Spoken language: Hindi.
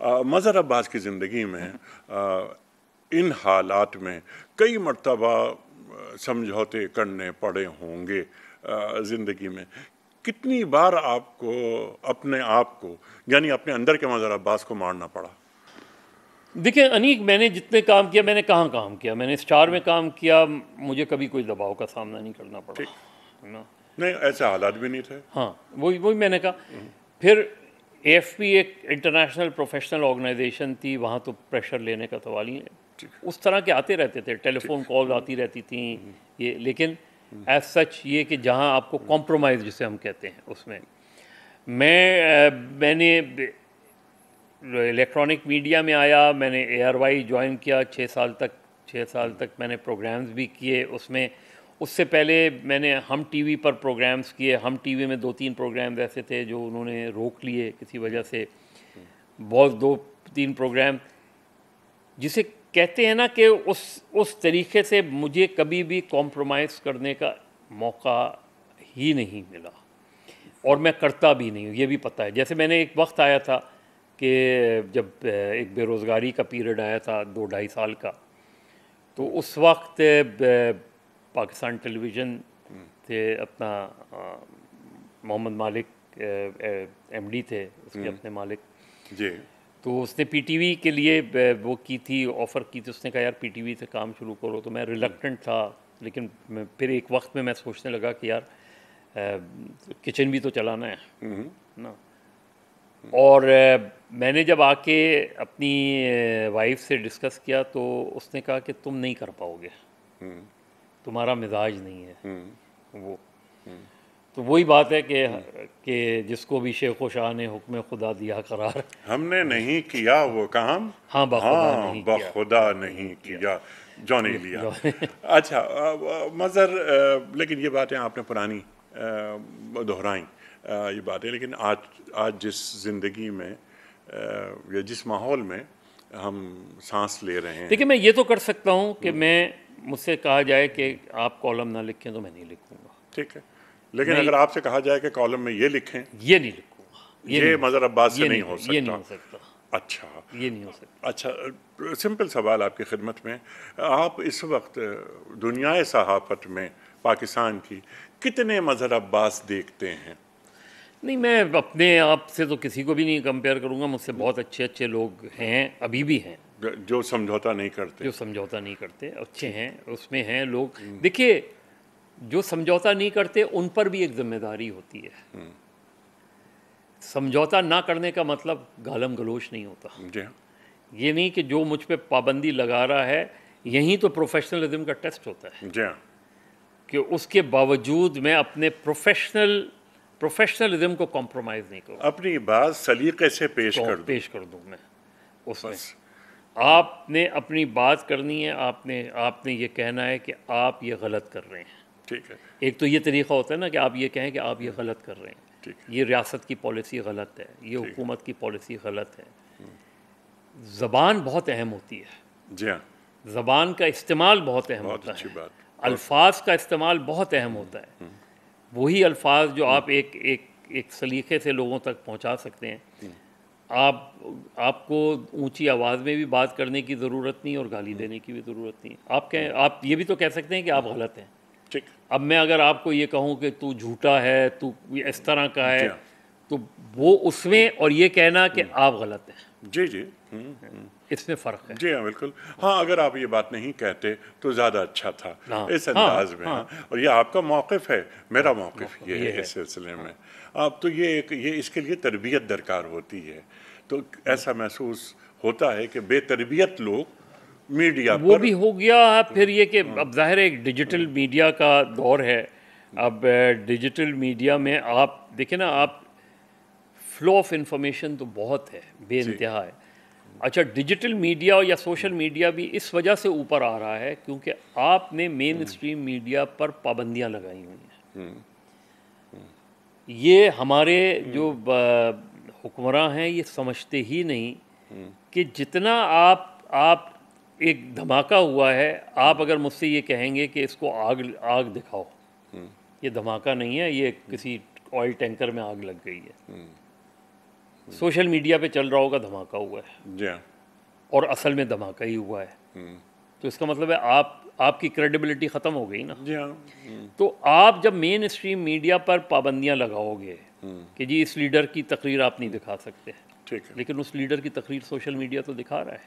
मज़हर अब्बास की ज़िंदगी में इन हालात में कई मर्तबा समझौते करने पड़े होंगे ज़िंदगी में। कितनी बार आपको अपने आप को यानी अपने अंदर के मज़हर अब्बास को मारना पड़ा? देखिए अनीक, मैंने जितने काम किया, मैंने कहाँ काम किया। मैंने स्टार में काम किया, मुझे कभी कोई दबाव का सामना नहीं करना पड़ा, ठीक, है ना। नहीं ऐसे हालात भी नहीं थे। हाँ, वही वही मैंने कहा। फिर एएफपी एक इंटरनेशनल प्रोफेशनल ऑर्गेनाइजेशन थी, वहाँ तो प्रेशर लेने का सवाल ही है। उस तरह के आते रहते थे, टेलीफोन कॉल आती रहती थी ये, लेकिन एज सच ये कि जहाँ आपको कॉम्प्रोमाइज़ जिसे हम कहते हैं उसमें मैंने इलेक्ट्रॉनिक मीडिया में आया। मैंने ARY ज्वाइन किया 6 साल तक मैंने प्रोग्राम्स भी किए उसमें। उससे पहले मैंने हम टीवी पर प्रोग्राम्स किए। हम टीवी में 2-3 प्रोग्राम्स ऐसे थे जो उन्होंने रोक लिए किसी वजह से। बहुत 2-3 प्रोग्राम जिसे कहते हैं ना कि उस तरीके से मुझे कभी भी कॉम्प्रोमाइज़ करने का मौका ही नहीं मिला, और मैं करता भी नहीं हूँ, ये भी पता है। जैसे मैंने एक वक्त आया था कि जब एक बेरोज़गारी का पीरियड आया था 2-2.5 साल का, तो उस वक्त पाकिस्तान टेलीविज़न थे अपना मोहम्मद मालिक MD थे उसके अपने मालिक जी। तो उसने PTV के लिए वो की थी, ऑफ़र की थी। उसने कहा यार PTV से काम शुरू करो, तो मैं रिलक्टेंट था। लेकिन फिर एक वक्त में मैं सोचने लगा कि यार किचन भी तो चलाना है ना। और मैंने जब आके अपनी वाइफ से डिस्कस किया तो उसने कहा कि तुम नहीं कर पाओगे, तुम्हारा मिजाज नहीं है वो। तो वही बात है कि जिसको भी शेख व शाह ने हुक्म खुदा दिया करार, हमने नहीं किया वो काम, हाँ बाखुदा हाँ नहीं किया, बखुदा नहीं किया, जॉनी लिया। जो अच्छा मज़हर, लेकिन ये बातें आपने पुरानी दोहराई ये बातें, लेकिन आज जिस ज़िंदगी में या जिस माहौल में हम सांस ले रहे हैं। देखिए मैं ये तो कर सकता हूँ कि मुझसे कहा जाए कि आप कॉलम ना लिखें तो मैं नहीं लिखूँगा। ठीक है, लेकिन मैं अगर आपसे कहा जाए कि कॉलम में ये लिखें, ये नहीं लिखूँगा, ये मज़हर अब्बास से नहीं हो ये नहीं सकता। हो सकता, अच्छा, ये नहीं हो सकता। अच्छा, सिंपल सवाल आपकी खिदमत में। आप इस वक्त दुनियाए सहाफ़त में पाकिस्तान की कितने मज़हर अब्बास देखते हैं? नहीं, मैं अपने आप से तो किसी को भी नहीं कंपेयर करूँगा। मुझसे बहुत अच्छे अच्छे लोग हैं, अभी भी हैं, जो समझौता नहीं करते। जो समझौता नहीं करते, अच्छे हैं। उसमें हैं लोग, देखिए जो समझौता नहीं करते उन पर भी एक जिम्मेदारी होती है। समझौता ना करने का मतलब गालम गलोच नहीं होता। जी हाँ। ये नहीं कि जो मुझ पे पाबंदी लगा रहा है, यही तो प्रोफेशनलिज्म का टेस्ट होता है जी हाँ। कि उसके बावजूद मैं अपने प्रोफेशनलिज्म को कॉम्प्रोमाइज़ नहीं करूँ, अपनी बात सलीके से पेश तो कर दूँ, पेश कर दूँ मैं उसमें। बस। आपने अपनी बात करनी है, आपने ये कहना है कि आप ये गलत कर रहे हैं। ठीक है। एक तो ये तरीक़ा होता है ना कि आप ये कहें कि आप ये गलत कर रहे हैं, ठीक है। ये रियासत की पॉलिसी गलत है, ये ठीक है। हुकूमत की पॉलिसी गलत है। ज़बान बहुत अहम होती है, जी हाँ, ज़बान का इस्तेमाल बहुत अहम बहुत होता अच्छी है, बात। अल्फाज का इस्तेमाल बहुत अहम होता है। वही अल्फाज जो आप एक सलीके से लोगों तक पहुंचा सकते हैं। आपको ऊंची आवाज़ में भी बात करने की ज़रूरत नहीं और गाली देने की भी ज़रूरत नहीं। आप ये भी तो कह सकते हैं कि आप गलत हैं। ठीक। अब मैं अगर आपको ये कहूँ कि तू झूठा है, तू इस तरह का जी है, हाँ। तो वो उसमें, और ये कहना कि आप गलत हैं, जी जी। इसमें फ़र्क है। जी हाँ, बिल्कुल। हाँ, अगर आप ये बात नहीं कहते तो ज़्यादा अच्छा था, हाँ इस हाँ अंदाज़ में। हाँ, हाँ, और ये आपका मौक़िफ़ है, मेरा मौक़िफ़ मौक़िफ़ ये ये है है। इस सिलसिले में। अब तो ये इसके लिए तरबियत दरकार होती है। तो ऐसा महसूस होता है कि बेतरबियत लोग मीडिया वो पर। भी हो गया। फिर ये कि अब ज़ाहिर है एक डिजिटल मीडिया का दौर है। अब डिजिटल मीडिया में आप देखें ना, आप फ्लो ऑफ इंफॉर्मेशन तो बहुत है, जी। बेइंतहा है। अच्छा, डिजिटल मीडिया या सोशल मीडिया भी इस वजह से ऊपर आ रहा है क्योंकि आपने मेन स्ट्रीम मीडिया पर पाबंदियां लगाई हुई हैं। ये हमारे जो हुक्मरान हैं ये समझते ही नहीं कि जितना आप एक धमाका हुआ है, आप अगर मुझसे ये कहेंगे कि इसको आग आग दिखाओ, ये धमाका नहीं है, ये किसी ऑयल टैंकर में आग लग गई है। सोशल मीडिया पे चल रहा होगा धमाका हुआ है जी हाँ। और असल में धमाका ही हुआ है, तो इसका मतलब है आपकी क्रेडिबिलिटी ख़त्म हो गई ना। जी हाँ। तो आप जब मेन स्ट्रीम मीडिया पर पाबंदियां लगाओगे कि जी इस लीडर की तकरीर आप नहीं दिखा सकते, ठीक है। लेकिन उस लीडर की तकरीर सोशल मीडिया तो दिखा रहा है।